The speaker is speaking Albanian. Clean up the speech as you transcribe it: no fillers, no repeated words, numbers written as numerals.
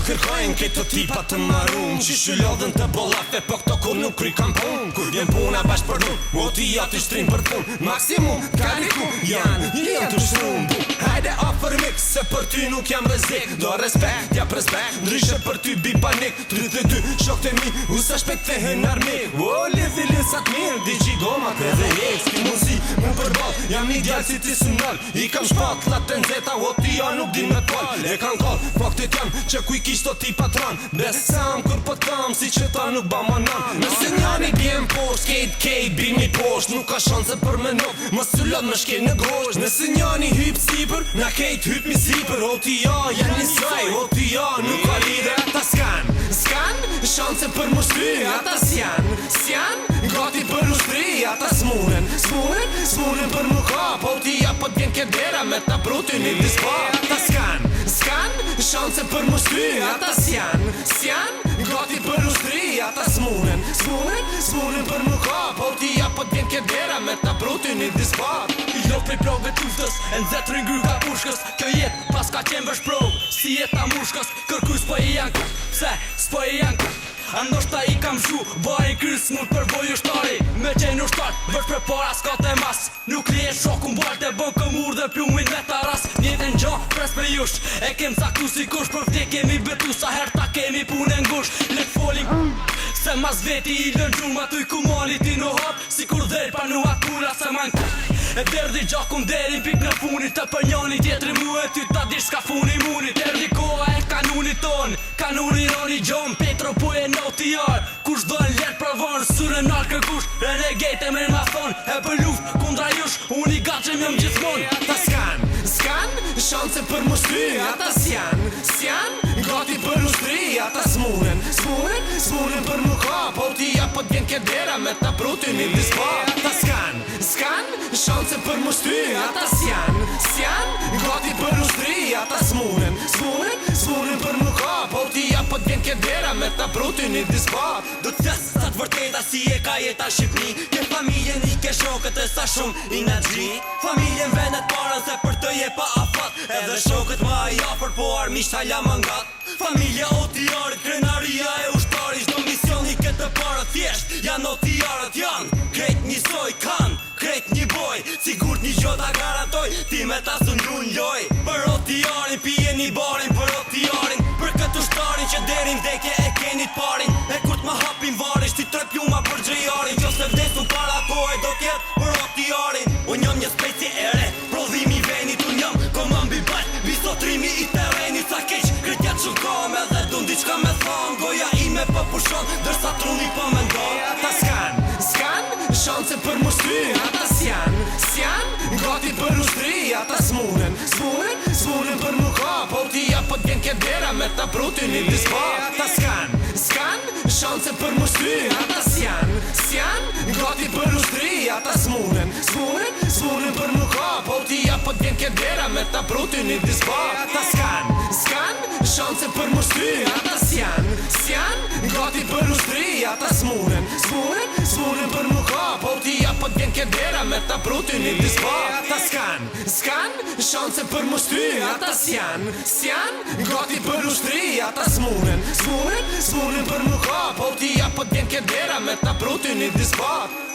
kërkojnë këtë tipa të marum që shylodhen të bollafe, po këto kur nuk kry kam pun. Kur vjen puna bashkë për nuk, o ti ja të shtrim për pun. Maksimum, kaliku, janë të shtrum. Hajde ofër mik, se për ty nuk jam rrezik. Do respekt, ja respekt, ndryshe për ty bi panik. 32 shokët e mi, u sa shpejt thehen armik. O lidhi lisat mirë, digji gomat edhe hek. Ski muzi, mu përball, jam një djallë si ti synal. I kam shpat latë nxeta, o ti ja nuk din me t'pall. E kan kall, faktit jam që kuj kishto ti patron. Besam kur po t'kam, si që ta nuk ba ma nam. Nëse njani bjem posht, kej bimi posht. Nuk ka shanse për me nuk, më syllon më shke në gosht. Nëse njani hyp sipër, na kejt hyp mi sipër. O ti ja, janë njësaj, o ti ja, nuk ka lidhe. Ata s'kan shanse për mu shty. Ata s'jan gati për ushtri. Ata s'munen për mu kap. O ti ja po t'vjen kedera me ta brutin i dispap. Ata s'kan shanse për mu shty. Ata s'jan gati për ushtri. Ata s'munen për mu kap. O ti ja po t'vjen kedera me ta brutin i dispap. I lov prej plove t'ushtës, e nëzet ringry ka pushkës. Kjo jet pas ka qenë vesh prov, si jeta mushkës. Kërkuj s'po i janë, pse s'po i janë. Andoshta i kam shu, varin krys mund përvoj ushtari. Me qenë ushtar, vërsh për para s'ka të mas. Nuk li e shokun balt e bën këmur dhe plumin me taras. Njëtën gjo, pres për jush, e kem caktu si kush. Për vde kemi betu, sa her ta kemi punë ngush. Let folin, se mas veti i lën gjun. Ma tuj kumani ti në hap, si kur dherë pa nu akura se man e derdi gjakun derin pik në funit. Të për njani tjetëri mu e ty ta dish s'ka funi munit. Erdi koha e kanunit ton, kanuni roni gjom. Petro po e noti jar, kush do e lert për vonë. Sure nalë kërkush, renegate e mre ma thon. E për luft kundra jush, unë i gatshëm jom gjithmon. Ata s'kan shanse për mu shty. Ata s'jan gati për ushtri. Ata s'munen për mu kap. O ti ja po t'vjen kedera me ta brutin i dispap. Ata s'kan shanse për mu shty. Ata s'jan gati për ushtri. Ata s'munen për mu kap. O ti ja po t'vjen kedera me ta brutin i dispap. Do t'fjes sa t'vërteta si e ka jeta Shqipni. Ke familjen i ke shokët e sa shumë i në gji. Familjen venet para se për të je pa afat. Edhe shokët ma i afer po armisht hala më ngat. Familja o tijarit, krenaria e ushtarit. Shdo mision i këtë para thjesht, janë o tijarit janë. Krejt njësoj kanë, krejt një boj. Sigurt një gjota garantoj, ti me ta së njën loj. Për o tijarin, pije një barin për o tijarin. Për këtë ushtarin që derin vdekje e kenit parin. E kur t'ma hapin varin, shti tre pjuma për gjëjarin. Qo se vdesun para kohë do tjetë për o tijarin. Unë jam një speci ere, prodhimi venit. Unë jam komambi bajt, bisotrimi i terenit. Sa keq, kretjat shumë kam edhe du ndiqka me thon. Goja ime për pushon, dërsa truni për me ndon. Ata s'kan shanse për mu shty. Ata s'jan gati për ushtri. Ata s'munen për mu kap. O ti ja po t'vjen kedera me ta brutin i dispap. Ata s'kan shanse për mu shty. Ata s'jan gati për ushtri. Ata s'munen për mu kap. O ti ja po t'vjen kedera me ta brutin i dispap. Ata s'kan shanse për mu shty. Ata s'jan gati për ushtri. Ata s'munen për mu kap. O ti ja po t'vjen kedera me ta brutin i dispap. Ata s'kan shanse për mu shty. Ata s'jan gati për ushtri. Ata s'munen për mu kap. O ti ja po t'vjen kedera me ta brutin i dispap.